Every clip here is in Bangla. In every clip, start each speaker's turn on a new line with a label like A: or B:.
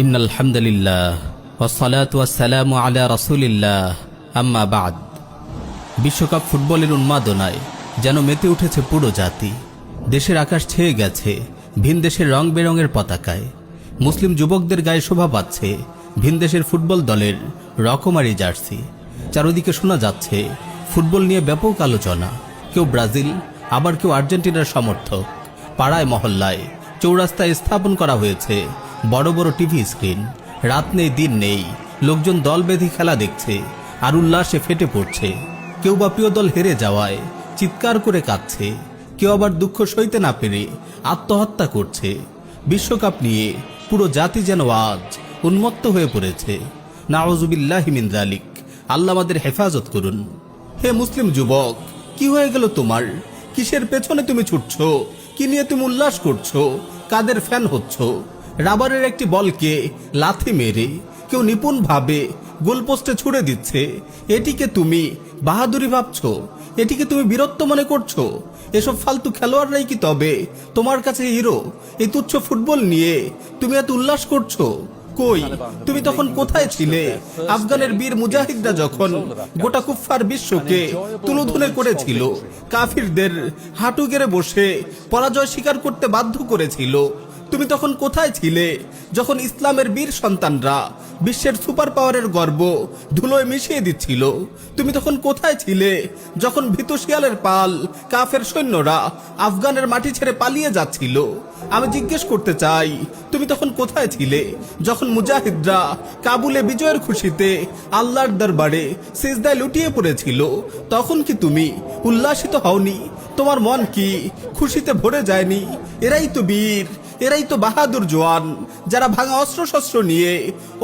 A: ইন্নাল হামদুলিল্লাহ ওয়াসসালাতু ওয়াসসালামু আলা রাসূলিল্লাহ আম্মা বাদ। বিশ্বকাপ ফুটবলের উন্মাদনায় যেন মেতে উঠেছে পুরো জাতি। দেশের আকাশ ছেয়ে গেছে ভিন দেশের রং বেরঙের পতাকায়। মুসলিম যুবকদের গায়ে শোভা পাচ্ছে ভিন দেশের ফুটবল দলের রকমারি জার্সি। চারদিকে শোনা যাচ্ছে ফুটবল নিয়ে ব্যাপক আলোচনা। কেউ ব্রাজিল, আবার কেউ আর্জেন্টিনার সমর্থক। পাড়ায় মহল্লায় চৌরাস্তায় স্থাপন করা হয়েছে বড় বড় টিভি স্ক্রিন। রাত নেই দিন নেই, লোকজন দল বেঁধে খেলা দেখছে আর উল্লাসে ফেটে পড়ছে। কেউ বা প্রিয় দল হেরে যাওয়ায় চিৎকার করে কাঁদছে, কেউ আবার দুঃখ সইতে না পেরে আত্মহত্যা করছে। বিশ্বকাপ নিয়ে পুরো জাতি যেন আজ উন্মত্ত হয়ে পড়েছে। নাউযুবিল্লাহি মিন যালিক। আল্লাহ আমাদের হেফাজত করুন। হে মুসলিম যুবক, কি হয়ে গেল তোমার? কিসের পেছনে তুমি ছুটছো? কি নিয়ে তুমি উল্লাস করছো? কাদের ফ্যান হচ্ছ? রাবারের একটি বলকে লাথি মেরে কেউ নিপুণ ভাবে গোলপোস্টে ছুড়ে দিচ্ছে, এটিকে তুমি বাহাদুরি ভাবছো? এটিকে তুমি বীরত্ব মনে করছো? এসব ফালতু খেলোয়াড়রাই কি তবে তোমার কাছে হিরো? এই তুচ্ছ ফুটবল নিয়ে তুমি এত উল্লাস করছো? কই, তুমি তখন কোথায় ছিলে? আফগানের বীর মুজাহিদরা যখন গোটা কুফফার বিশ্বকে তুলোধুনে করেছিল, কাফিরদের হাঁটু গেড়ে বসে পরাজয় স্বীকার করতে বাধ্য করেছিল, তুমি তখন কোথায় ছিলে? যখন ইসলামের বীর সন্তানরা বিশ্বের সুপার পাওয়ারের গর্ব ধুলোয় মিশিয়ে দিচ্ছিল, তুমি তখন কোথায় ছিলে? যখন ভীত শিয়ালের পাল কাফের সৈন্যরা আফগানের মাটি ছেড়ে পালিয়ে যাচ্ছিল, আমি জিজ্ঞেস করতে চাই, তুমি তখন কোথায় ছিলে? যখন মুজাহিদরা কাবুলে বিজয়ের খুশিতে আল্লাহর দরবারে সিজদায় লুটিয়ে পড়েছিল, তখন কি তুমি উল্লাসিত হওনি? তোমার মন কি খুশিতে ভরে যায়নি? এরাই তো বীর, এরাই তো বাহাদুর জওয়ান, যারা ভাঙা অস্ত্রশস্ত্র নিয়ে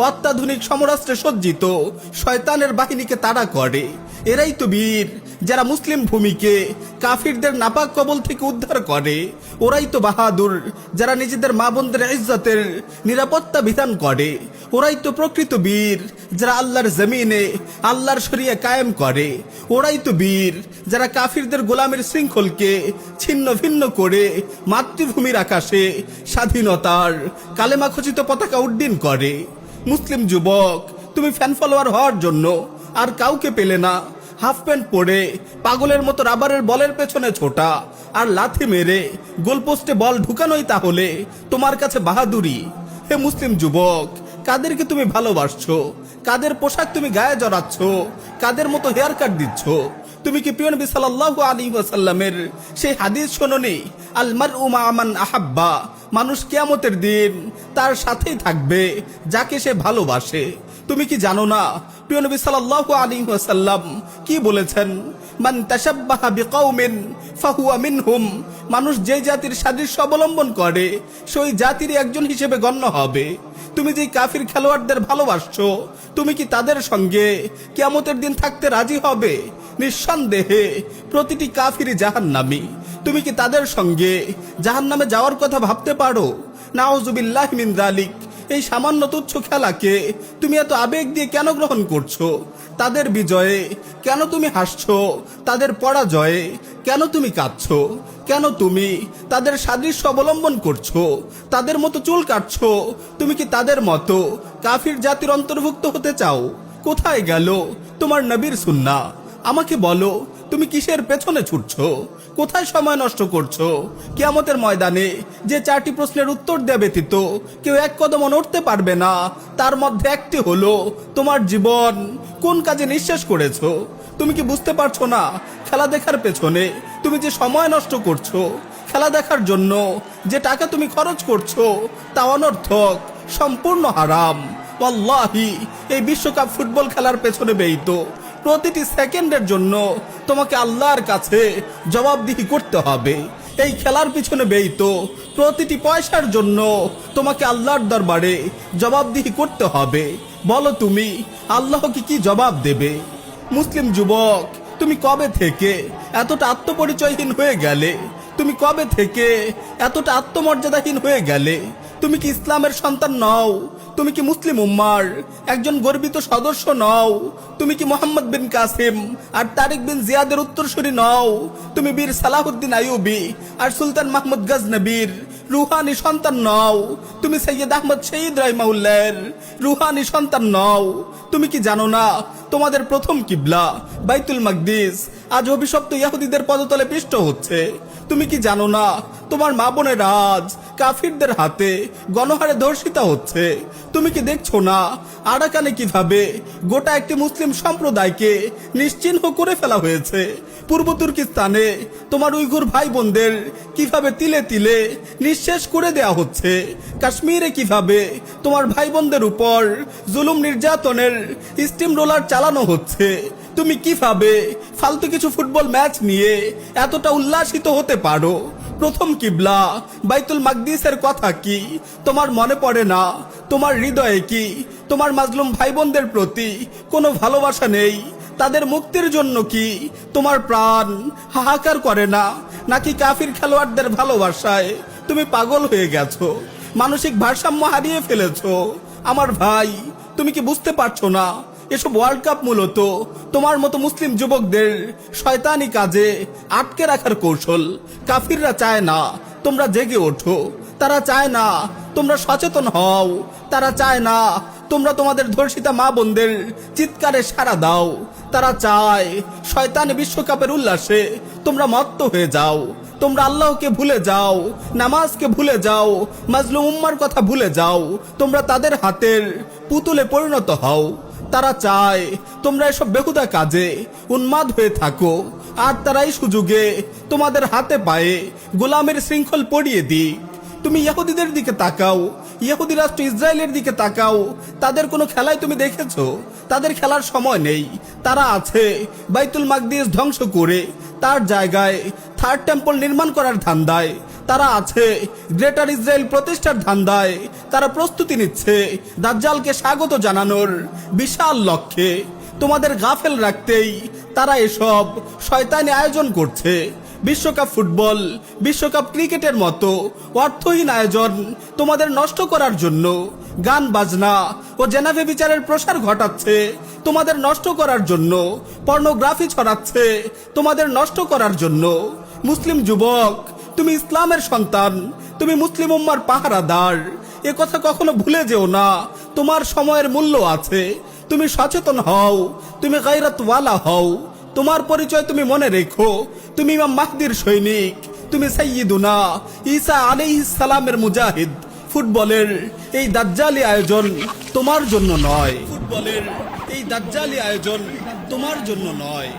A: অত্যাধুনিক সমরাস্ত্রে সজ্জিত শয়তানের বাহিনীকে তাড়া করে। এরাই তো বীর, যারা মুসলিম ভূমিকে কাফিরদের নাপাক কবল থেকে উদ্ধার করে। ওরাই তো বাহাদুর, যারা নিজেদের মা বোনদের ইজ্জতের নিরাপত্তা বিধান করে। ওরাই তো প্রকৃত বীর, যারা আল্লাহর জমিনে আল্লাহর শরিয়া কায়েম করে। ওরাই তো বীর, যারা কাফিরদের গোলামের শৃঙ্খলকে ছিন্ন ভিন্ন করে মাতৃভূমির আকাশে স্বাধীনতার কালেমা খচিত পতাকা উড্ডীন করে। মুসলিম যুবক, তুমি ফ্যান ফলোয়ার হওয়ার জন্য আর কাউকে পেলে না। হাফ প্যান্ট পরে পাগলের মতো রাবারের বলের পেছনে ছোটা আর লাথি মেরে গোলপোস্টে বল ঢুকানোই তাহলে তোমার কাছে বাহাদুরি? হে মুসলিম যুবক, কাদেরকে তুমি ভালোবাসছো? কাদের পোশাক তুমি গায়ে জড়াচ্ছ? কাদের মতো হেয়ার কাট দিচ্ছ? তুমি কি প্রিয় নবী সাল্লাল্লাহু আলাইহি ওয়াসাল্লামের সেই হাদিস শোনোনি, আল মারউ মা মান আহাব্বা? মানুষ কিয়ামতের দিন তার সাথেই থাকবে যাকে সে ভালোবাসে। তুমি কি জানো না প্রিয় নবী সাল্লাল্লাহু আলাইহি ওয়াসাল্লাম কি বলেছেন? মান তাশাব্বাহা বিকাউমিন ফাহুয়া মিনহুম। মানুষ যে জাতির সাদৃশ্য অবলম্বন করে সেই জাতিরই একজন হিসেবে গণ্য হবে। তুমি যে কাফির খেলোয়াড়দের ভালোবাসছো, তুমি কি তাদের সঙ্গে কিয়ামতের দিন থাকতে রাজি হবে? নিঃসন্দেহে প্রতিটি কাফিরই জাহান্নামী। তুমি কি তাদের সঙ্গে জাহান্নামে যাওয়ার কথা ভাবতে পারো? নাউযুবিল্লাহি মিন যালিক। এই সামান্য তুচ্ছ খেলাকে তুমি এত আবেগ দিয়ে কেন গ্রহণ করছো? তাদের বিজয়ে কেন তুমি হাসছো? তাদের পরাজয়ে কেন তুমি কাঁদছো? কেন তুমি তাদের সাদৃশ্য অবলম্বন করছো? তাদের মতো চুল কাটছো? তুমি কি তাদের মতো কাফির জাতির অন্তর্ভুক্ত হতে চাও? কোথায় গেল তোমার নবীর সুন্নাহ? আমাকে বলো, তুমি কিসের পেছনে ছুটছো? কোথায় সময় নষ্ট করছো? কিয়ামতের ময়দানে যে 4টি প্রশ্নের উত্তর দেয়া ব্যতীত কেউ এক কদম নড়তে পারবে না, তার মধ্যে একটি হলো তোমার জীবন কোন কাজে নিঃশেষ করেছো। তুমি কি বুঝতে পারছো না? খেলা দেখার পেছনে তুমি যে সময় নষ্ট করছো, খেলা দেখার জন্য যে টাকা তুমি খরচ করছো, তা অনর্থক, সম্পূর্ণ হারাম। ওয়াল্লাহি, এই বিশ্বকাপ ফুটবল খেলার পেছনে ব্যয়িত প্রতিটি সেকেন্ডের জন্য তোমাকে আল্লাহর কাছে জবাবদিহি করতে হবে। এই খেলার পিছনে ব্যয়িত প্রতিটি পয়সার জন্য তোমাকে আল্লাহর দরবারে জবাবদিহি করতে হবে। বলো, তুমি আল্লাহকে কি জবাব দেবে? মুসলিম যুবক, তুমি কবে থেকে এতটা আত্মপরিচয়হীন হয়ে গেলে? তুমি কবে থেকে এতটা আত্মমর্যাদাহীন হয়ে গেলে? তুমি কি ইসলামের সন্তান নও? তুমি কি মুসলিম উম্মার একজন গর্বিত সদস্য নও? তুমি কি মোহাম্মদ বিন কাসিম আর তারিক বিন জিয়াদের উত্তরসূরি নও? তুমি বীর সালাহুদ্দিন আইয়ুবী আর সুলতান মাহমুদ গজনবীর রুহানি সন্তান নও, তুমি সৈয়দ আহমদ শহীদ রাহিমাহুল্লাহর রুহানি সন্তান নও। তুমি কি জানো না তোমাদের প্রথম কিবলা বাইতুল মাকদিস আজ অভিশপ্ত ইহুদিদের পদতলে পিষ্ট হচ্ছে? তুমি কি জানো না তোমার মা বোনের আজ কাফিরদের হাতে গণহারে ধর্ষিতা হচ্ছে? তুমি কি দেখছো না আরাকানে কিভাবে গোটা একটি মুসলিম সম্প্রদায়কে নিশ্চিহ্ন করে ফেলা হয়েছে? পূর্ব তুর্কিস্তানে তোমার উইঘুর ভাই বোনদের কিভাবে তিলে তিলে নিঃশেষ করে দেয়া হচ্ছে? কাশ্মীরে কিভাবে তোমার ভাই বোনদের উপর জুলুম নির্যাতনের স্টিম রোলার চালানো হচ্ছে? তুমি কিভাবে ফালতু কিছু ফুটবল ম্যাচ নিয়ে এতটা উল্লাসিত হতে পারো? প্রথম কিবলা বাইতুল মাকদিসের কথা কি তোমার মনে পড়ে না? তোমার হৃদয়ে কি তোমার মাজলুম ভাই বোনদের প্রতি কোনো ভালোবাসা নেই? তাদের মুক্তির জন্য কি তোমার প্রাণ হাহাকার করে না? নাকি কাফির খেলোয়াড়দের ভালোবাসায় তুমি পাগল হয়ে গেছো, মানসিক ভারসাম্য হারিয়ে ফেলেছো? আমার ভাই, তুমি কি বুঝতে পারছো না এসব ওয়ার্ল্ড কাপ মূলত তোমার মতো মুসলিম যুবকদের শয়তানি কাজে আটকে রাখার কৌশল? কাফিররা চায় না তোমরা জেগে ওঠো, তারা চায় না তোমরা সচেতন হও, তারা চায় না তোমরা তোমাদের ধর্ষিতা মা বোনদের চিৎকারে সাড়া দাও। তারা চায় শয়তানি বিশ্বকাপের উল্লাসে তোমরা মত্ত হয়ে যাও, তোমরা আল্লাহকে ভুলে যাও, নামাজকে ভুলে যাও, মাজলুম উম্মার কথা ভুলে যাও, তোমরা তাদের হাতের পুতুলে পরিণত হও। তারা চায় তোমরা এসব বেহুদা কাজে উন্মাদ হয়ে থাকো, আর তারাই সুযোগে তোমাদের হাতে পায়ে গোলামের শৃঙ্খল পরিয়ে দিক। তুমি ইহুদিদের দিকে তাকাও, ইহুদি রাষ্ট্র ইসরায়েলের দিকে তাকাও, তাদের কোনো খেলায় তুমি দেখেছো? তাদের খেলার সময় নেই। তারা আছে বাইতুল মাকদিস ধ্বংস করে তার জায়গায় থার্ড টেম্পল নির্মাণ করার ধান্দায়। তারা আছে গ্রেটার ইসরায়েল প্রতিষ্ঠার ধান্দায়। তারা প্রস্তুতি নিচ্ছে দাজ্জালকে স্বাগত জানানোর বিশাল লক্ষ্যে। তোমাদের গাফেল রাখতেই তারা এসব শয়তানি আয়োজন করছে। বিশ্বকাপ ফুটবল, বিশ্বকাপ ক্রিকেটের মতো অর্থহীন আয়োজন তোমাদের নষ্ট করার জন্য গান বাজনা ও জেনাভে বিচারের প্রসার ঘটাচ্ছে তোমাদের নষ্ট করার জন্য, পর্নোগ্রাফি ছড়াচ্ছে তোমাদের নষ্ট করার জন্য। মুসলিম যুবক, তুমি ইসলামের সন্তান, তুমি মুসলিম উম্মার পাহারাদার। এ কথা কখনো ভুলে যেও না, তোমার সময়ের মূল্য আছে। তুমি সচেতন হও, তুমি গায়রাতওয়ালা হও। তোমার পরিচয় তুমি মনে রেখো, তুমি ইমাম মাহদির সৈনিক, তুমি সাইয়্যিদুনা ঈসা আলাইহিস সালামের মুজাহিদ। ফুটবলের এই দাজ্জালি আয়োজন তোমার জন্য নয়, ফুটবলের এই দাজ্জালি আয়োজন তোমার জন্য নয়।